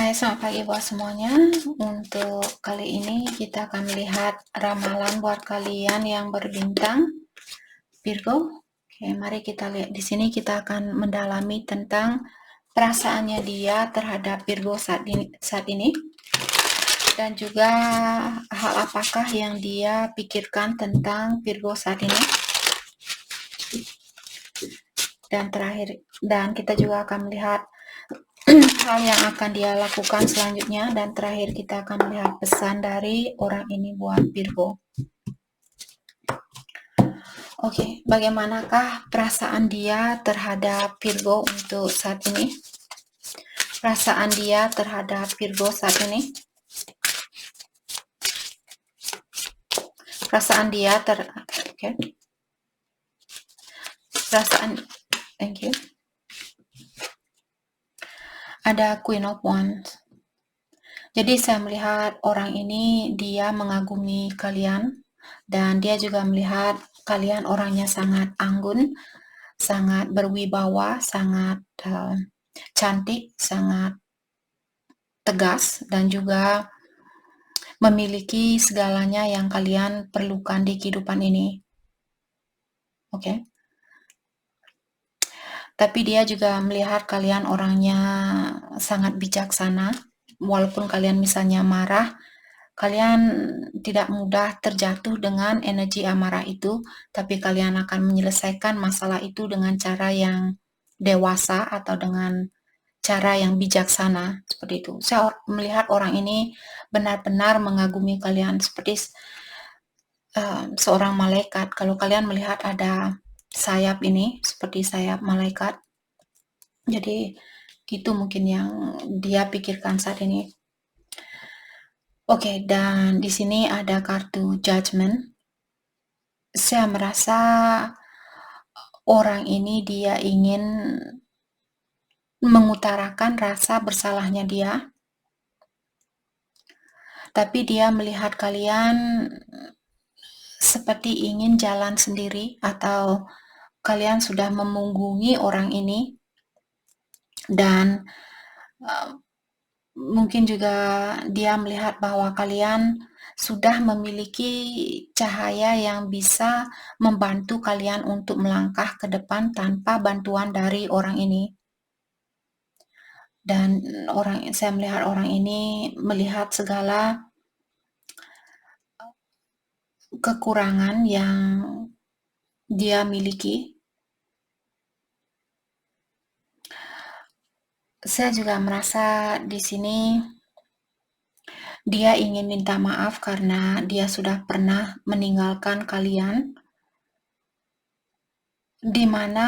Hai, selamat pagi buat semuanya. Untuk kali ini kita akan melihat ramalan buat kalian yang berbintang Virgo. Oke, mari kita lihat di sini. Kita akan mendalami tentang perasaannya dia terhadap Virgo saat ini dan juga hal apakah yang dia pikirkan tentang Virgo saat ini. Dan kita juga akan melihat hal yang akan dia lakukan selanjutnya, dan terakhir kita akan melihat pesan dari orang ini buat Virgo. Oke, bagaimanakah perasaan dia terhadap Virgo untuk saat ini? Perasaan dia terhadap Virgo saat ini? Perasaan dia thank you. Ada Queen of Wands. Jadi saya melihat orang ini dia mengagumi kalian, dan dia juga melihat kalian orangnya sangat anggun, sangat berwibawa, sangat cantik, sangat tegas, dan juga memiliki segalanya yang kalian perlukan di kehidupan ini. Oke. Tapi dia juga melihat kalian orangnya sangat bijaksana. Walaupun kalian misalnya marah, kalian tidak mudah terjatuh dengan energi amarah itu, tapi kalian akan menyelesaikan masalah itu dengan cara yang dewasa atau dengan cara yang bijaksana, seperti itu. Saya melihat orang ini benar-benar mengagumi kalian seperti seorang malaikat. Kalau kalian melihat ada sayap ini, seperti sayap malaikat. Jadi itu mungkin yang dia pikirkan saat ini. Oke, dan di sini ada kartu Judgment. Saya merasa orang ini dia ingin mengutarakan rasa bersalahnya dia, tapi dia melihat kalian seperti ingin jalan sendiri, atau kalian sudah memunggungi orang ini, dan mungkin juga dia melihat bahwa kalian sudah memiliki cahaya yang bisa membantu kalian untuk melangkah ke depan tanpa bantuan dari orang ini. Dan saya melihat orang ini melihat segala kekurangan yang dia miliki. Saya juga merasa di sini dia ingin minta maaf karena dia sudah pernah meninggalkan kalian, di mana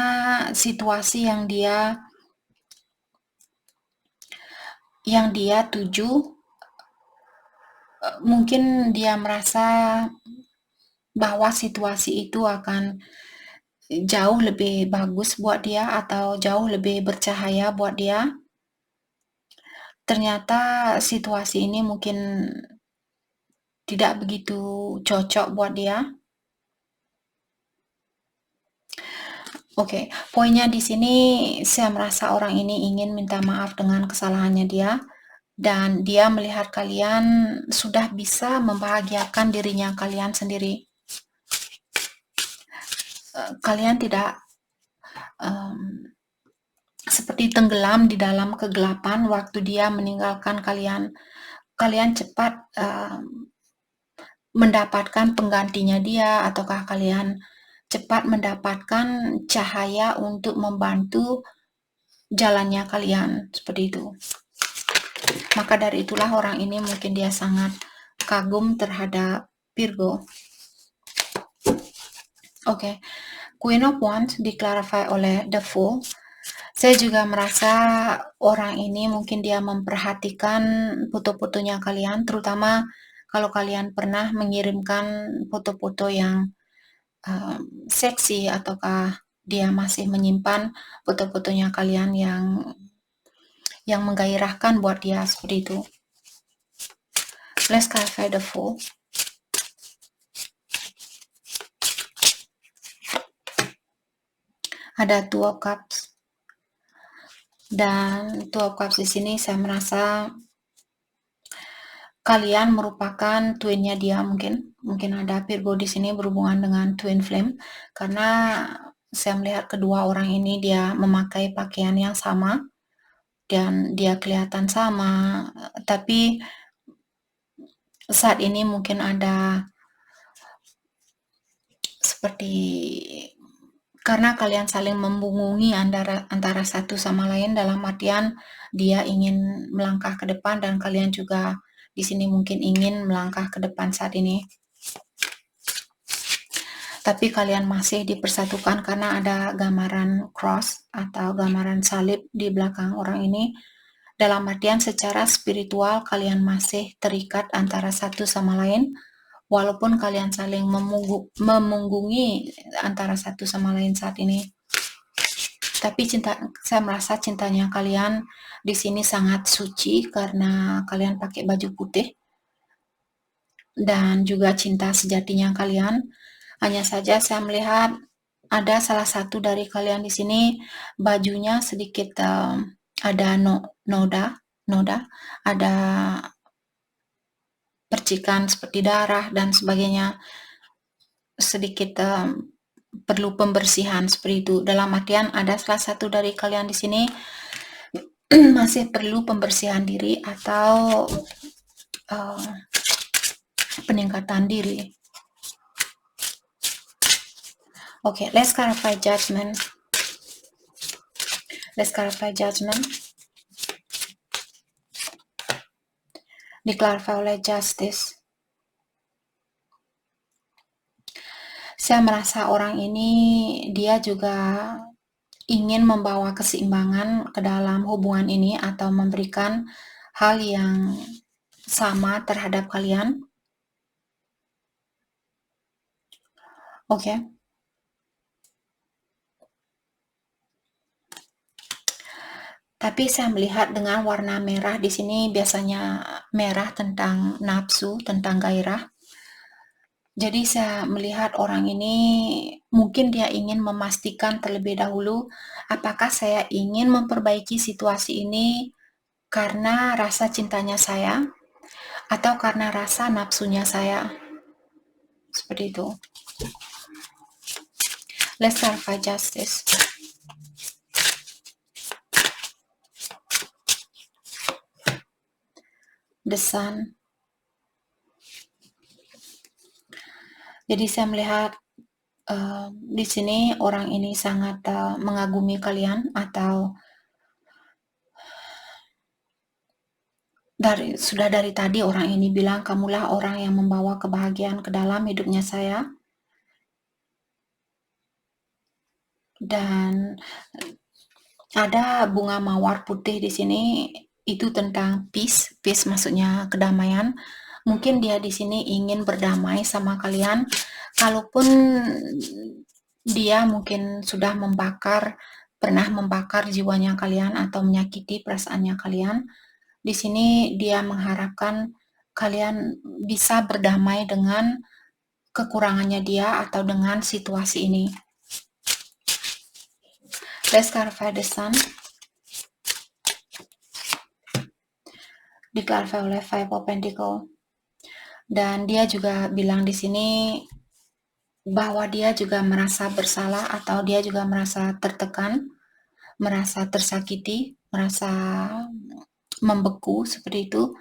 situasi yang dia tuju, mungkin dia merasa bahwa situasi itu akan jauh lebih bagus buat dia atau jauh lebih bercahaya buat dia. Ternyata situasi ini mungkin tidak begitu cocok buat dia. Oke, poinnya di sini saya merasa orang ini ingin minta maaf dengan kesalahannya dia, dan dia melihat kalian sudah bisa membahagiakan dirinya kalian sendiri. Kalian tidak seperti tenggelam di dalam kegelapan waktu dia meninggalkan kalian. Kalian cepat mendapatkan penggantinya dia, ataukah kalian cepat mendapatkan cahaya untuk membantu jalannya kalian, seperti itu. Maka dari itulah orang ini mungkin dia sangat kagum terhadap Virgo. Oke, Queen of Wands diklarifikasi oleh The Fool. Saya juga merasa orang ini mungkin dia memperhatikan foto-fotonya kalian, terutama kalau kalian pernah mengirimkan foto-foto yang seksi, ataukah dia masih menyimpan foto-fotonya kalian yang menggairahkan buat dia, seperti itu. Let's clarify the Fool. Ada Two of Cups, dan Two of Cups di sini saya merasa kalian merupakan twin-nya dia, mungkin ada Virgo di sini berhubungan dengan twin flame, karena saya melihat kedua orang ini dia memakai pakaian yang sama dan dia kelihatan sama, tapi saat ini mungkin ada seperti karena kalian saling membungkungi antara satu sama lain, dalam artian dia ingin melangkah ke depan dan kalian juga di sini mungkin ingin melangkah ke depan saat ini. Tapi kalian masih dipersatukan karena ada gambaran cross atau gambaran salib di belakang orang ini. Dalam artian secara spiritual kalian masih terikat antara satu sama lain, walaupun kalian saling memunggungi antara satu sama lain saat ini. Tapi saya merasa cintanya kalian di sini sangat suci karena kalian pakai baju putih, dan juga cinta sejatinya kalian. Hanya saja saya melihat ada salah satu dari kalian di sini bajunya sedikit ada noda, ada percikan seperti darah dan sebagainya, sedikit perlu pembersihan seperti itu. Dalam artian ada salah satu dari kalian di sini masih perlu pembersihan diri atau peningkatan diri. Okay, let's clarify judgment. Diklarify oleh justice. Saya merasa orang ini dia juga ingin membawa keseimbangan ke dalam hubungan ini atau memberikan hal yang sama terhadap kalian. Oke. Tapi saya melihat dengan warna merah di sini, biasanya merah tentang nafsu, tentang gairah. Jadi saya melihat orang ini mungkin dia ingin memastikan terlebih dahulu apakah saya ingin memperbaiki situasi ini karena rasa cintanya saya atau karena rasa nafsunya saya. Seperti itu. Let's clarify justice. The Sun. Jadi saya melihat di sini orang ini sangat mengagumi kalian, atau sudah dari tadi orang ini bilang kamulah orang yang membawa kebahagiaan ke dalam hidupnya saya. Dan ada bunga mawar putih di sini, itu tentang peace. Peace maksudnya kedamaian. Mungkin dia di sini ingin berdamai sama kalian, kalaupun dia mungkin sudah pernah membakar jiwanya kalian atau menyakiti perasaannya kalian. Di sini dia mengharapkan kalian bisa berdamai dengan kekurangannya dia atau dengan situasi ini. Let's clarify the Sun. Diklarify oleh Five of Pentacles. Dan dia juga bilang di sini bahwa dia juga merasa bersalah atau dia juga merasa tertekan, merasa tersakiti, merasa membeku seperti itu,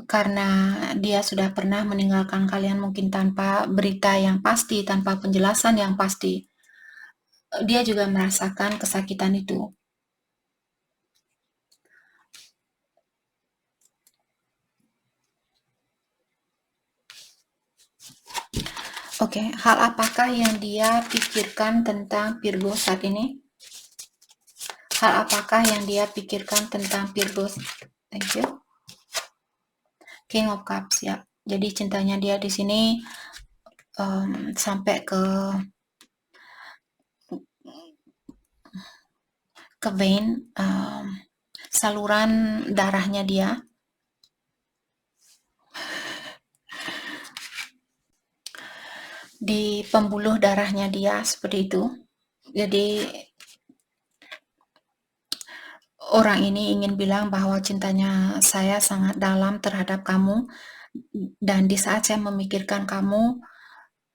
karena dia sudah pernah meninggalkan kalian mungkin tanpa berita yang pasti, tanpa penjelasan yang pasti. Dia juga merasakan kesakitan itu. Oke, hal apakah yang dia pikirkan tentang Virgo saat ini? Hal apakah yang dia pikirkan tentang Virgo? Thank you. King of Cups, ya. Jadi cintanya dia di sini sampai ke vein, saluran darahnya dia. Di pembuluh darahnya dia seperti itu. Jadi orang ini ingin bilang bahwa cintanya saya sangat dalam terhadap kamu, dan di saat saya memikirkan kamu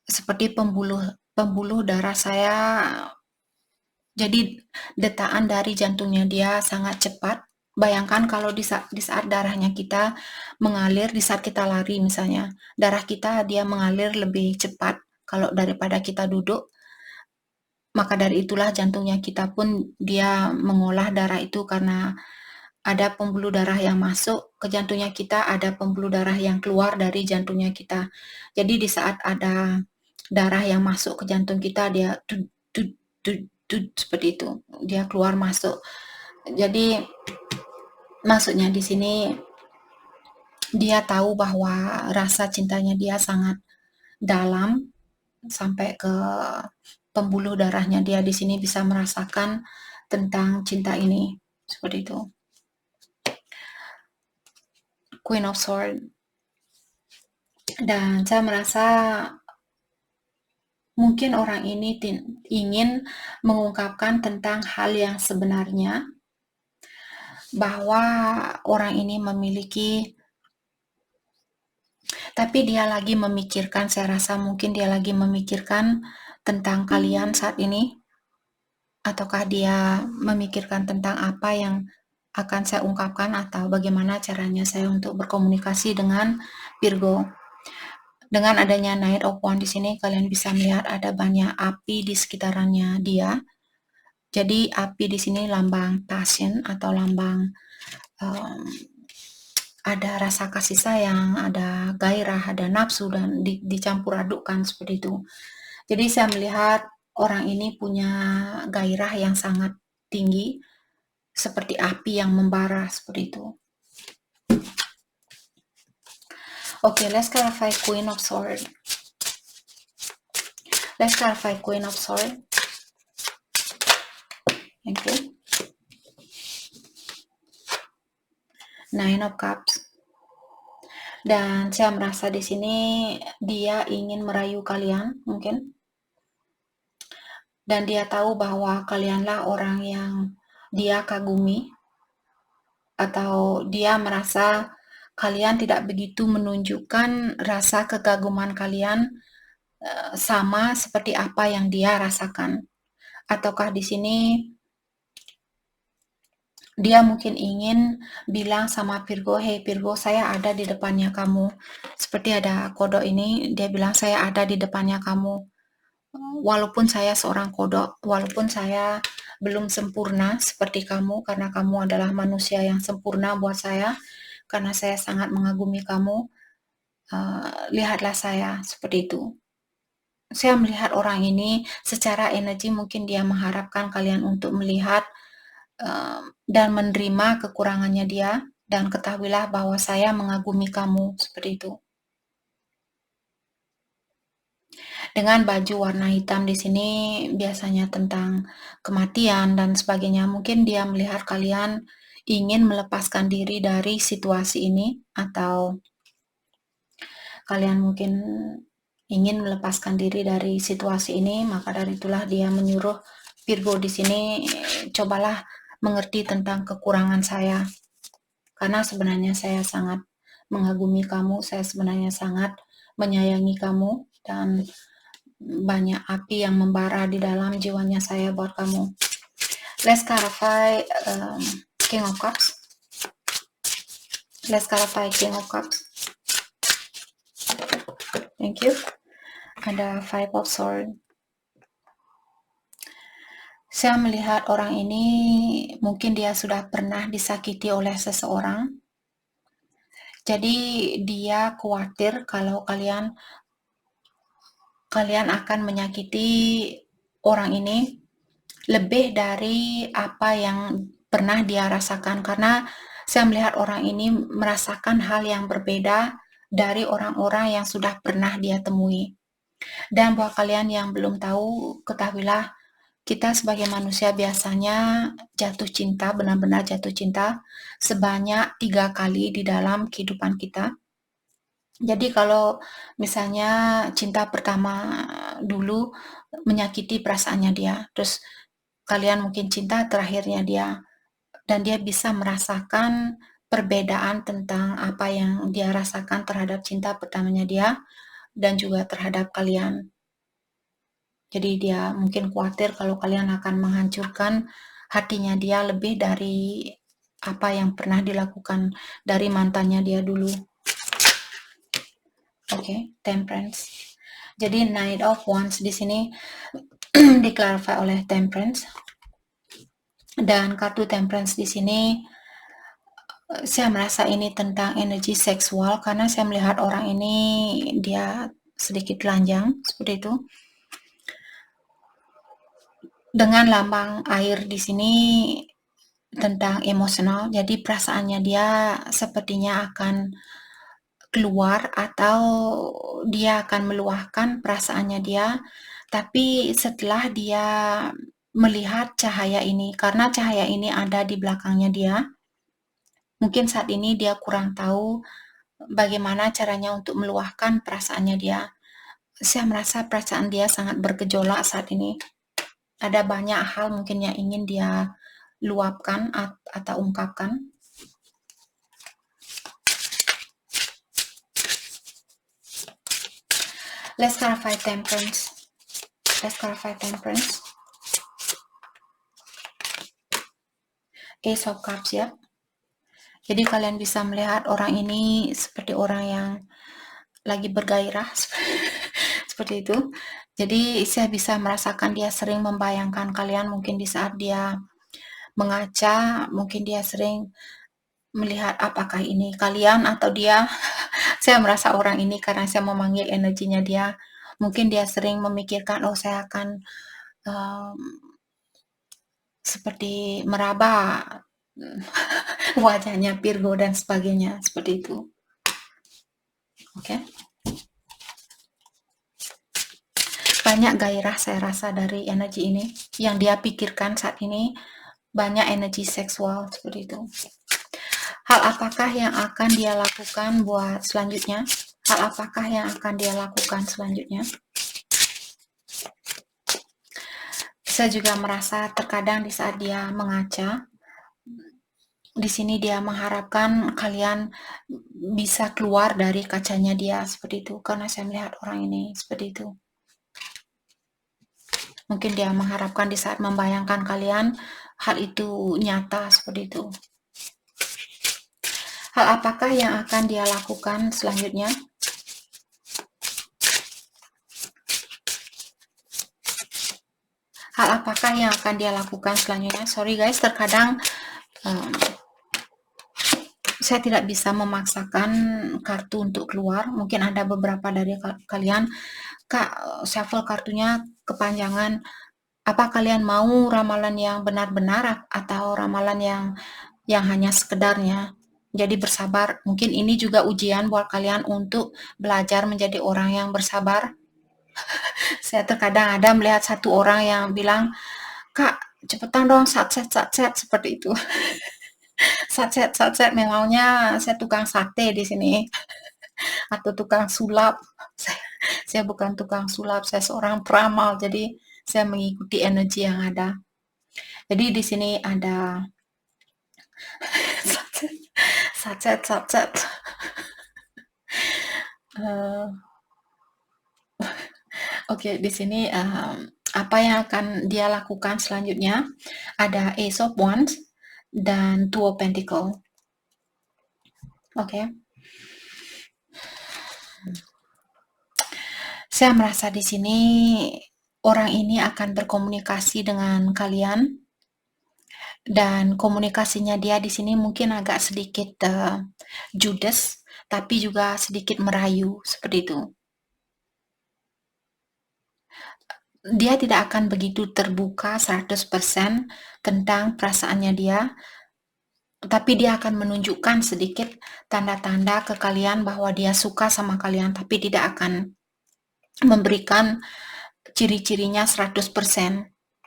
seperti pembuluh pembuluh darah saya, jadi detaan dari jantungnya dia sangat cepat. Bayangkan kalau di saat darahnya kita mengalir, di saat kita lari misalnya, darah kita dia mengalir lebih cepat kalau daripada kita duduk. Maka dari itulah jantungnya kita pun dia mengolah darah itu, karena ada pembuluh darah yang masuk ke jantungnya kita, ada pembuluh darah yang keluar dari jantungnya kita. Jadi di saat ada darah yang masuk ke jantung kita, dia tut, tut, tut, tut, seperti itu. Dia keluar masuk. Jadi maksudnya di sini dia tahu bahwa rasa cintanya dia sangat dalam sampai ke pembuluh darahnya dia di sini bisa merasakan tentang cinta ini. Seperti itu. Queen of Swords. Dan saya merasa mungkin orang ini ingin mengungkapkan tentang hal yang sebenarnya, bahwa orang ini memiliki, tapi dia lagi memikirkan, saya rasa mungkin dia lagi memikirkan tentang kalian saat ini, ataukah dia memikirkan tentang apa yang akan saya ungkapkan, atau bagaimana caranya saya untuk berkomunikasi dengan Virgo. Dengan adanya Knight of Wands di sini, kalian bisa melihat ada banyak api di sekitarannya dia. Jadi api di sini lambang passion atau lambang ada rasa kasih sayang, ada gairah, ada nafsu, dan dicampur adukkan seperti itu. Jadi saya melihat orang ini punya gairah yang sangat tinggi, seperti api yang membara seperti itu. Okay, let's clarify Queen of Swords. Let's clarify Queen of Swords. Thank you. Nine of Cups. Dan saya merasa di sini dia ingin merayu kalian mungkin. Dan dia tahu bahwa kalianlah orang yang dia kagumi, atau dia merasa kalian tidak begitu menunjukkan rasa kekaguman kalian sama seperti apa yang dia rasakan. Ataukah di sini dia mungkin ingin bilang sama Virgo, hey Virgo, saya ada di depannya kamu. Seperti ada kodok ini, dia bilang saya ada di depannya kamu. Walaupun saya seorang kodok, walaupun saya belum sempurna seperti kamu, karena kamu adalah manusia yang sempurna buat saya, karena saya sangat mengagumi kamu, lihatlah saya, seperti itu. Saya melihat orang ini secara energi mungkin dia mengharapkan kalian untuk melihat dan menerima kekurangannya dia, dan ketahuilah bahwa saya mengagumi kamu, seperti itu. Dengan baju warna hitam di sini biasanya tentang kematian dan sebagainya. Mungkin dia melihat kalian ingin melepaskan diri dari situasi ini, atau kalian mungkin ingin melepaskan diri dari situasi ini, maka dari itulah dia menyuruh Virgo di sini, cobalah mengerti tentang kekurangan saya. Karena sebenarnya saya sangat mengagumi kamu, saya sebenarnya sangat menyayangi kamu, dan banyak api yang membara di dalam jiwanya saya buat kamu. Let's clarify King of Cups. Let's clarify King of Cups. Thank you. Ada Five of Swords. Saya melihat orang ini mungkin dia sudah pernah disakiti oleh seseorang. Jadi dia khawatir kalau kalian akan menyakiti orang ini lebih dari apa yang pernah dia rasakan, karena saya melihat orang ini merasakan hal yang berbeda dari orang-orang yang sudah pernah dia temui. Dan buat kalian yang belum tahu, ketahuilah kita sebagai manusia biasanya jatuh cinta, benar-benar jatuh cinta sebanyak 3 kali di dalam kehidupan kita. Jadi kalau misalnya cinta pertama dulu menyakiti perasaannya dia, terus kalian mungkin cinta terakhirnya dia dan dia bisa merasakan perbedaan tentang apa yang dia rasakan terhadap cinta pertamanya dia dan juga terhadap kalian. Jadi dia mungkin khawatir kalau kalian akan menghancurkan hatinya dia lebih dari apa yang pernah dilakukan dari mantannya dia dulu. Oke, Temperance. Jadi Knight of Wands di sini diklarify oleh Temperance. Dan kartu Temperance di sini saya merasa ini tentang energi seksual karena saya melihat orang ini dia sedikit telanjang seperti itu. Dengan lambang air di sini tentang emosional, jadi perasaannya dia sepertinya akan keluar atau dia akan meluahkan perasaannya dia, tapi setelah dia melihat cahaya ini, karena cahaya ini ada di belakangnya dia, mungkin saat ini dia kurang tahu bagaimana caranya untuk meluahkan perasaannya dia. Saya merasa perasaan dia sangat bergejolak saat ini. Ada banyak hal mungkin yang ingin dia luapkan atau ungkapkan. Let's clarify Temperance. Let's clarify Temperance. Ace of Cups ya. Jadi kalian bisa melihat orang ini seperti orang yang lagi bergairah seperti itu. Jadi saya bisa merasakan dia sering membayangkan kalian mungkin di saat dia mengaca, mungkin dia sering melihat apakah ini kalian atau dia. Saya merasa orang ini karena saya memanggil energinya dia, mungkin dia sering memikirkan, oh saya akan seperti meraba wajahnya Virgo dan sebagainya, seperti itu. Oke. Banyak gairah saya rasa dari energi ini. Yang dia pikirkan saat ini banyak energi seksual seperti itu. Hal apakah yang akan dia lakukan buat selanjutnya? Hal apakah yang akan dia lakukan selanjutnya? Saya juga merasa terkadang di saat dia mengaca, di sini dia mengharapkan kalian bisa keluar dari kacanya dia seperti itu, karena saya melihat orang ini seperti itu. Mungkin dia mengharapkan di saat membayangkan kalian hal itu nyata seperti itu. Hal apakah yang akan dia lakukan selanjutnya? Hal apakah yang akan dia lakukan selanjutnya? Sorry guys, terkadang saya tidak bisa memaksakan kartu untuk keluar. Mungkin ada beberapa dari kalian, Kak, shuffle kartunya kepanjangan. Apa kalian mau ramalan yang benar-benar atau ramalan yang hanya sekedarnya? Jadi bersabar. Mungkin ini juga ujian buat kalian untuk belajar menjadi orang yang bersabar. Saya terkadang ada melihat satu orang yang bilang, Kak, cepetan dong, satset, seperti itu. Satset, memangnya saya tukang sate di sini atau tukang sulap. Saya bukan tukang sulap, saya seorang peramal, jadi saya mengikuti energi yang ada. Jadi di sini ada satset. Oke, di sini apa yang akan dia lakukan selanjutnya? Ada Ace of Wands dan Two of Pentacles. Oke. Saya merasa di sini orang ini akan berkomunikasi dengan kalian dan komunikasinya dia di sini mungkin agak sedikit judes, tapi juga sedikit merayu seperti itu. Dia tidak akan begitu terbuka 100% tentang perasaannya dia, tapi dia akan menunjukkan sedikit tanda-tanda ke kalian bahwa dia suka sama kalian, tapi tidak akan memberikan ciri-cirinya 100%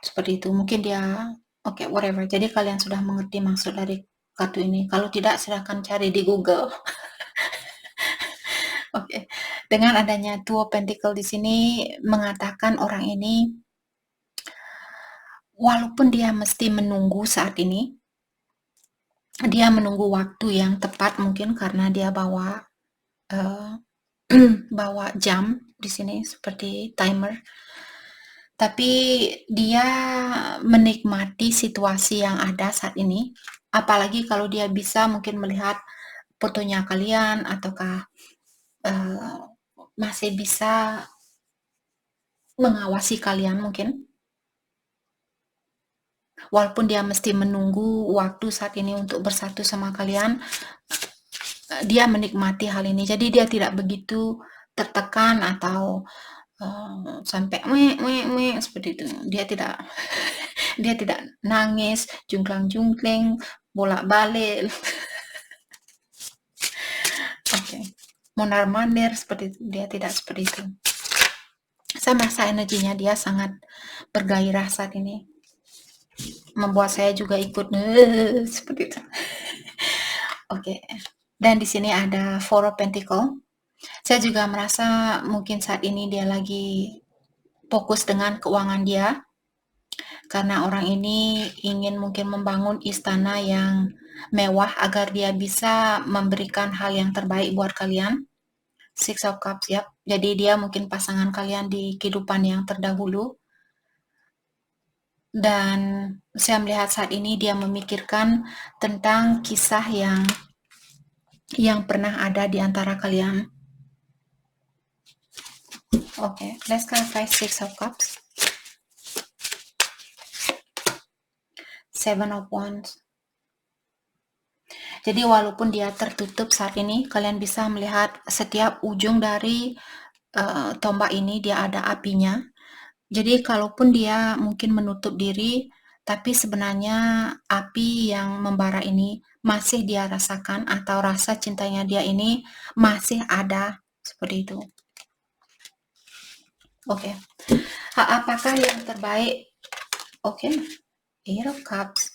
seperti itu. Mungkin dia oke, whatever. Jadi kalian sudah mengerti maksud dari kartu ini. Kalau tidak, silahkan cari di Google. Oke. Dengan adanya Two of Pentacles di sini mengatakan orang ini walaupun dia mesti menunggu saat ini, dia menunggu waktu yang tepat mungkin karena dia bawa bawa jam di sini seperti timer. Tapi dia menikmati situasi yang ada saat ini. Apalagi kalau dia bisa mungkin melihat fotonya kalian ataukah masih bisa mengawasi kalian mungkin. Walaupun dia mesti menunggu waktu saat ini untuk bersatu sama kalian, dia menikmati hal ini. Jadi dia tidak begitu tertekan atau sampai seperti itu. Dia tidak dia tidak nangis, jungklang-jungkling, bolak-balik. Oke. Mondar-mandir seperti itu. Dia tidak seperti itu. Saya merasa energinya dia sangat bergairah saat ini. Membuat saya juga ikut seperti itu. Oke. Dan di sini ada Four of Pentacle. Saya juga merasa mungkin saat ini dia lagi fokus dengan keuangan dia. Karena orang ini ingin mungkin membangun istana yang mewah agar dia bisa memberikan hal yang terbaik buat kalian. Six of Cups, ya. Jadi dia mungkin pasangan kalian di kehidupan yang terdahulu. Dan saya melihat saat ini dia memikirkan tentang kisah yang pernah ada di antara kalian. Oke, let's clarify Six of Cups. Seven of Wands. Jadi walaupun dia tertutup saat ini, kalian bisa melihat setiap ujung dari tombak ini dia ada apinya. Jadi kalaupun dia mungkin menutup diri, tapi sebenarnya api yang membara ini masih dia rasakan atau rasa cintanya dia ini masih ada, seperti itu. Oke. Apakah yang terbaik? Oke. Eight of Cups.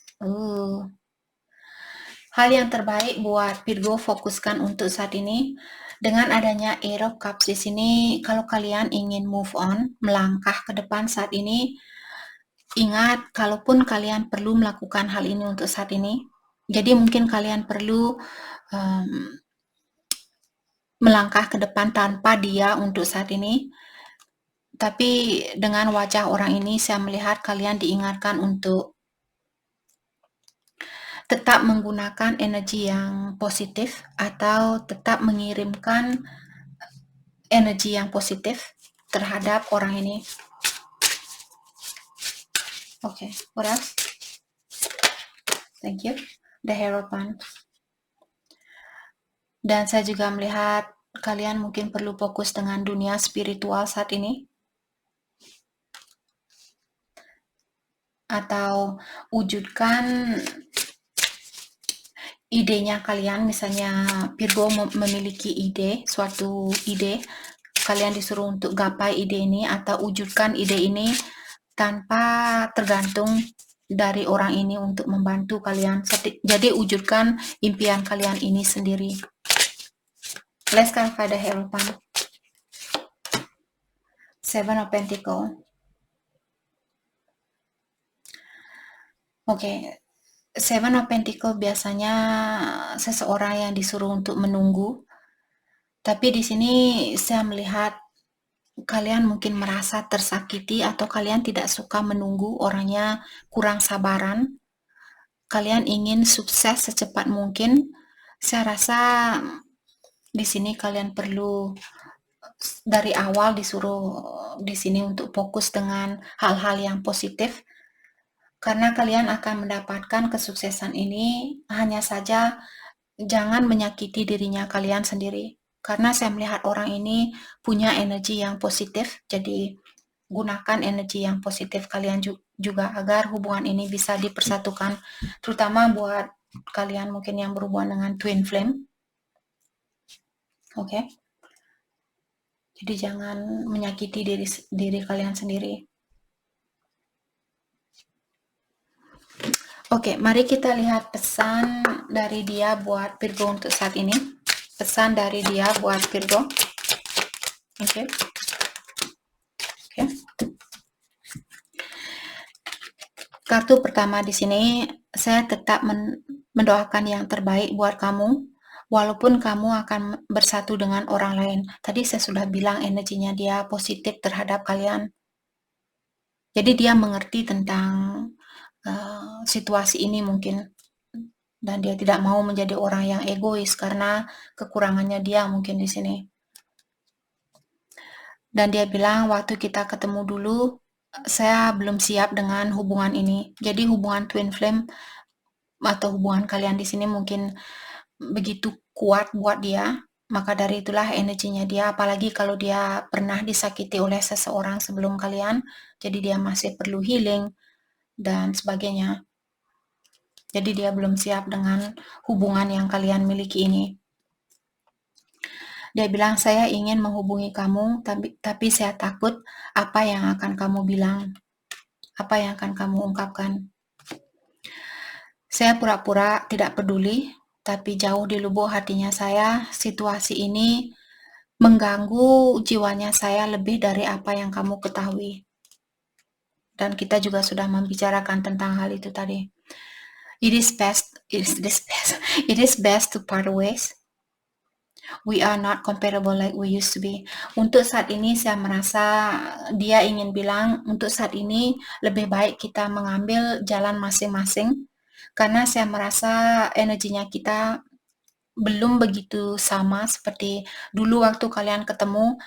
Hal yang terbaik buat Virgo fokuskan untuk saat ini dengan adanya Eight of Cups di sini, kalau kalian ingin move on, melangkah ke depan saat ini, ingat kalaupun kalian perlu melakukan hal ini untuk saat ini, jadi mungkin kalian perlu melangkah ke depan tanpa dia untuk saat ini. Tapi dengan wajah orang ini saya melihat kalian diingatkan untuk tetap menggunakan energi yang positif atau tetap mengirimkan energi yang positif terhadap orang ini. Oke, what else? Thank you. The Hierophant. Dan saya juga melihat kalian mungkin perlu fokus dengan dunia spiritual saat ini. Atau wujudkan idenya kalian, misalnya Virgo memiliki ide, suatu ide, kalian disuruh untuk gapai ide ini atau wujudkan ide ini tanpa tergantung dari orang ini untuk membantu kalian. Jadi wujudkan impian kalian ini sendiri. Let's clarify the Hierophant. Seven of Pentacles. Oke. Seven of Pentacles biasanya seseorang yang disuruh untuk menunggu. Tapi di sini saya melihat kalian mungkin merasa tersakiti atau kalian tidak suka menunggu, orangnya kurang sabaran. Kalian ingin sukses secepat mungkin. Saya rasa di sini kalian perlu dari awal disuruh di sini untuk fokus dengan hal-hal yang positif. Karena kalian akan mendapatkan kesuksesan ini, hanya saja jangan menyakiti dirinya kalian sendiri. Karena saya melihat orang ini punya energi yang positif, jadi gunakan energi yang positif kalian juga agar hubungan ini bisa dipersatukan, terutama buat kalian mungkin yang berhubungan dengan twin flame. Oke. Jadi jangan menyakiti diri kalian sendiri. Oke, mari kita lihat pesan dari dia buat Virgo untuk saat ini. Pesan dari dia buat Virgo. Oke. Oke. Kartu pertama di sini, saya tetap mendoakan yang terbaik buat kamu, walaupun kamu akan bersatu dengan orang lain. Tadi saya sudah bilang energinya dia positif terhadap kalian. Jadi dia mengerti tentang situasi ini mungkin, dan dia tidak mau menjadi orang yang egois karena kekurangannya dia mungkin di sini. Dan dia bilang waktu kita ketemu dulu, saya belum siap dengan hubungan ini. Jadi hubungan twin flame atau hubungan kalian di sini mungkin begitu kuat buat dia, maka dari itulah energinya dia, apalagi kalau dia pernah disakiti oleh seseorang sebelum kalian, jadi dia masih perlu healing dan sebagainya. Jadi dia belum siap dengan hubungan yang kalian miliki ini. Dia bilang, saya ingin menghubungi kamu, tapi saya takut apa yang akan kamu bilang, apa yang akan kamu ungkapkan. Saya pura-pura tidak peduli, tapi jauh di lubuk hatinya saya, situasi ini mengganggu jiwanya saya lebih dari apa yang kamu ketahui. Dan kita juga sudah membicarakan tentang hal itu tadi. It is best to part ways. We are not comparable like we used to be. Untuk saat ini saya merasa dia ingin bilang untuk saat ini lebih baik kita mengambil jalan masing-masing, karena saya merasa energinya kita belum begitu sama seperti dulu waktu kalian ketemu.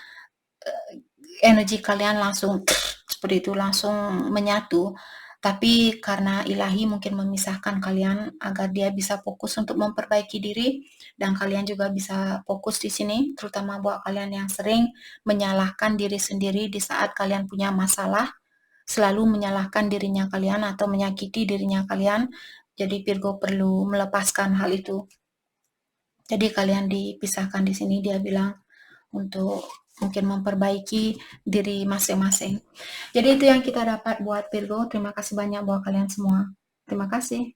Energi kalian langsung seperti itu, langsung menyatu. Tapi karena ilahi mungkin memisahkan kalian agar dia bisa fokus untuk memperbaiki diri, dan kalian juga bisa fokus di sini, terutama buat kalian yang sering menyalahkan diri sendiri di saat kalian punya masalah, selalu menyalahkan dirinya kalian atau menyakiti dirinya kalian. Jadi Virgo perlu melepaskan hal itu. Jadi kalian dipisahkan di sini, dia bilang, untuk mungkin memperbaiki diri masing-masing. Jadi itu yang kita dapat buat Virgo. Terima kasih banyak buat kalian semua. Terima kasih.